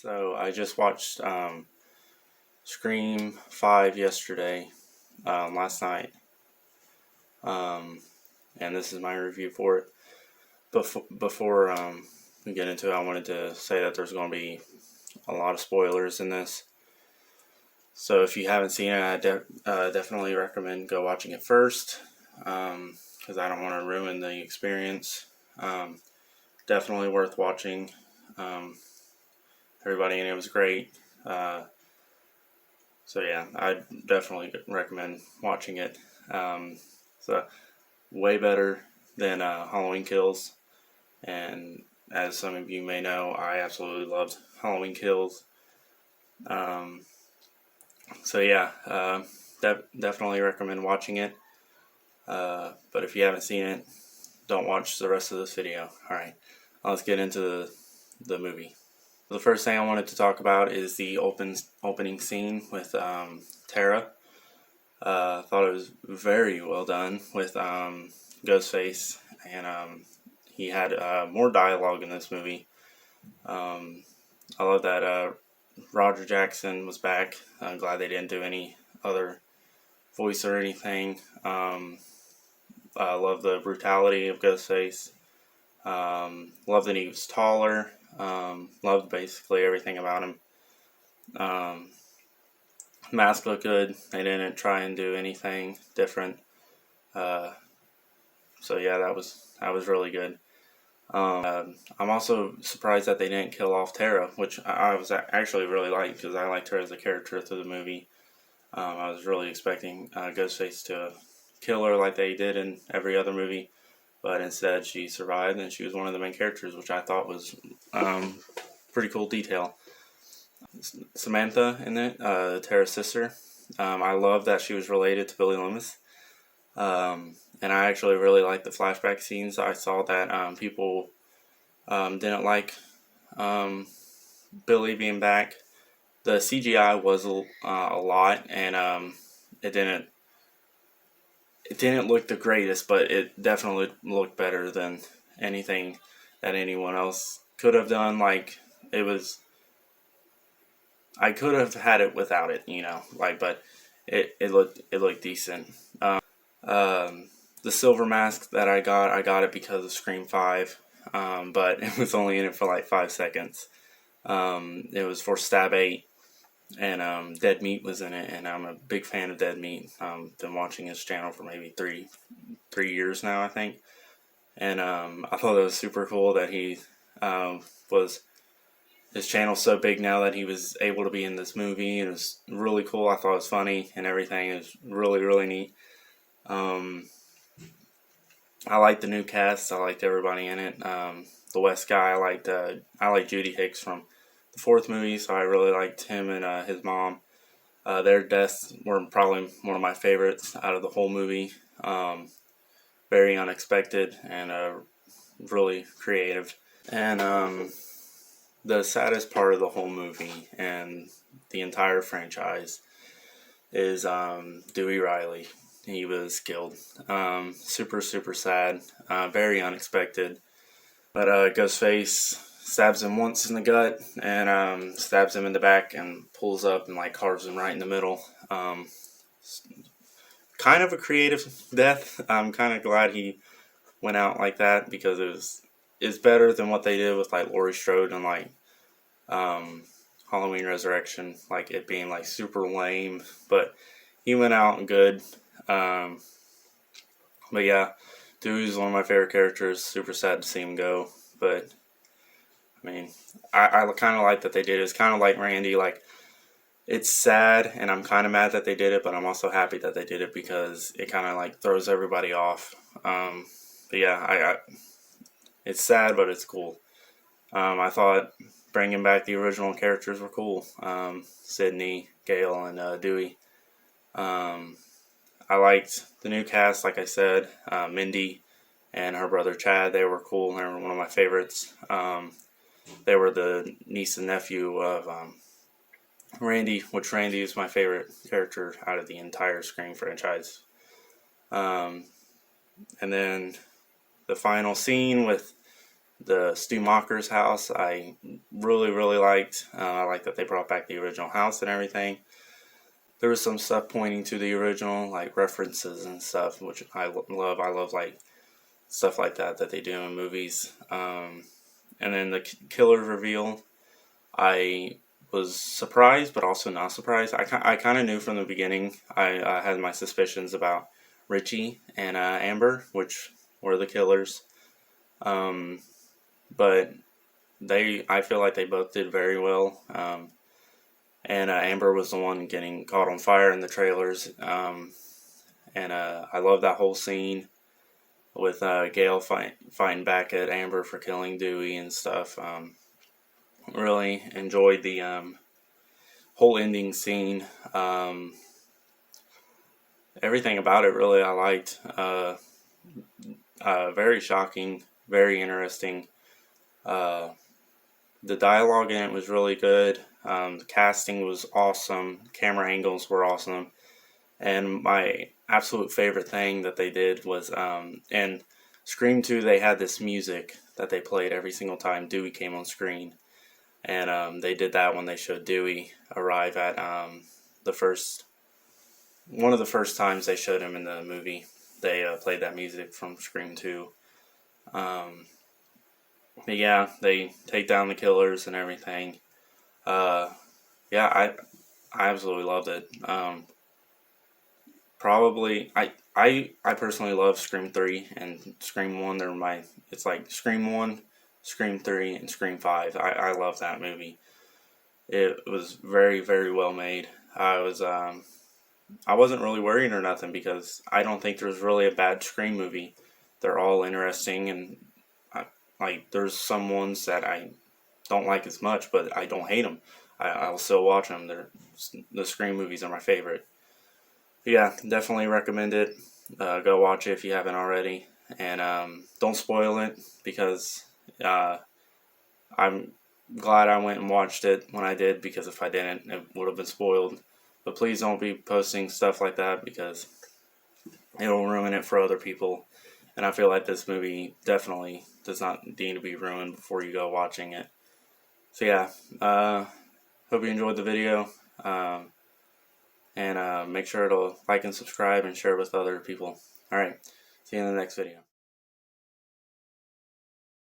So I just watched Scream 5 yesterday, last night, um, and this is my review for it. Before we get into it, I wanted to say that there's going to be a lot of spoilers in this. So if you haven't seen it, I definitely recommend go watching it first, because I don't want to ruin the experience. Definitely worth watching. Everybody in it was great. So yeah, I definitely recommend watching it. So way better than Halloween Kills, and as some of you may know, I absolutely loved Halloween Kills. Um, so yeah, definitely recommend watching it. But if you haven't seen it, don't watch the rest of this video. All right, let's get into the movie. The first thing I wanted to talk about is the opening scene with Tara. Thought it was very well done with Ghostface, and he had more dialogue in this movie. I love that Roger Jackson was back. I'm glad they didn't do any other voice or anything. I love the brutality of Ghostface. Love that he was taller. Loved basically everything about him. Mask looked good. They didn't try and do anything different. So yeah, that was really good. I'm also surprised that they didn't kill off Tara, which I was actually really liked because I liked her as a character through the movie. I was really expecting Ghostface to kill her like they did in every other movie, but instead she survived and she was one of the main characters, which I thought was pretty cool detail. Samantha in it, Tara's sister. I love that she was related to Billy Loomis. And I actually really like the flashback scenes. I saw that people didn't like Billy being back. The CGI was a lot, and it didn't look the greatest, but it definitely looked better than anything that anyone else could have done. Like it was, I could have had it without it, but it looked decent. The silver mask that I got it because of Scream 5, but it was only in it for like 5 seconds. It was for Stab 8, and Dead Meat was in it, and I'm a big fan of Dead Meat. Been watching his channel for maybe three years now, I think, and I thought it was super cool that he was. His channel's so big now that he was able to be in this movie, and it was really cool. I thought it was funny and everything. It was really neat. I liked the new cast. I liked everybody in it. The West guy, I liked Judy Hicks from the fourth movie, so I really liked him and his mom. Their deaths were probably one of my favorites out of the whole movie. Very unexpected and really creative. And the saddest part of the whole movie and the entire franchise is Dewey Riley. He was killed. Super sad. Very unexpected. But Ghostface stabs him once in the gut and stabs him in the back and pulls up and like carves him right in the middle. Kind of a creative death. I'm kind of glad he went out like that because it's better than what they did with like Laurie Strode and like Halloween Resurrection, like it being like super lame. But he went out good. But yeah, Dewey's one of my favorite characters. Super sad to see him go, but I mean, I kind of like that they did it. It's kind of like Randy. Like it's sad, and I'm kind of mad that they did it, but I'm also happy that they did it because it kind of like throws everybody off. But yeah, it's sad, but it's cool. I thought bringing back the original characters were cool. Sydney, Gale, and Dewey. I liked the new cast, like I said. Mindy and her brother Chad, they were cool. They were one of my favorites. They were the niece and nephew of Randy, which Randy is my favorite character out of the entire Scream franchise. And then the final scene with The Stu Macher's house, I really liked. I like that they brought back the original house and everything. There was some stuff pointing to the original, like references and stuff, which I love. I love like stuff like that they do in movies. And then the killer reveal, I was surprised, but also not surprised. I kind of knew from the beginning. I had my suspicions about Richie and Amber, which were the killers. But I feel like they both did very well. And Amber was the one getting caught on fire in the trailers. And I love that whole scene with Gale fighting back at Amber for killing Dewey and stuff. Really enjoyed the whole ending scene. Everything about it, really, I liked. Very shocking, very interesting. The dialogue in it was really good. The casting was awesome. Camera angles were awesome. And my absolute favorite thing that they did was, in Scream 2, they had this music that they played every single time Dewey came on screen. And they did that when they showed Dewey arrive at one of the first times they showed him in the movie. They played that music from Scream 2. But yeah, they take down the killers and everything. Yeah, I absolutely loved it. Probably, I personally love Scream 3 and Scream 1. It's like Scream 1, Scream 3, and Scream 5. I love that movie. It was very well made. I wasn't really worried or nothing because I don't think there's really a bad Scream movie. They're all interesting, and like there's some ones that I don't like as much, but I don't hate them. I'll still watch them. The Scream movies are my favorite. But yeah, definitely recommend it. Go watch it if you haven't already, and don't spoil it because I'm glad I went and watched it when I did, because if I didn't, it would have been spoiled. But please don't be posting stuff like that because it'll ruin it for other people. And I feel like this movie definitely does not need to be ruined before you go watching it. So yeah, hope you enjoyed the video. And make sure to like and subscribe and share with other people. Alright, see you in the next video.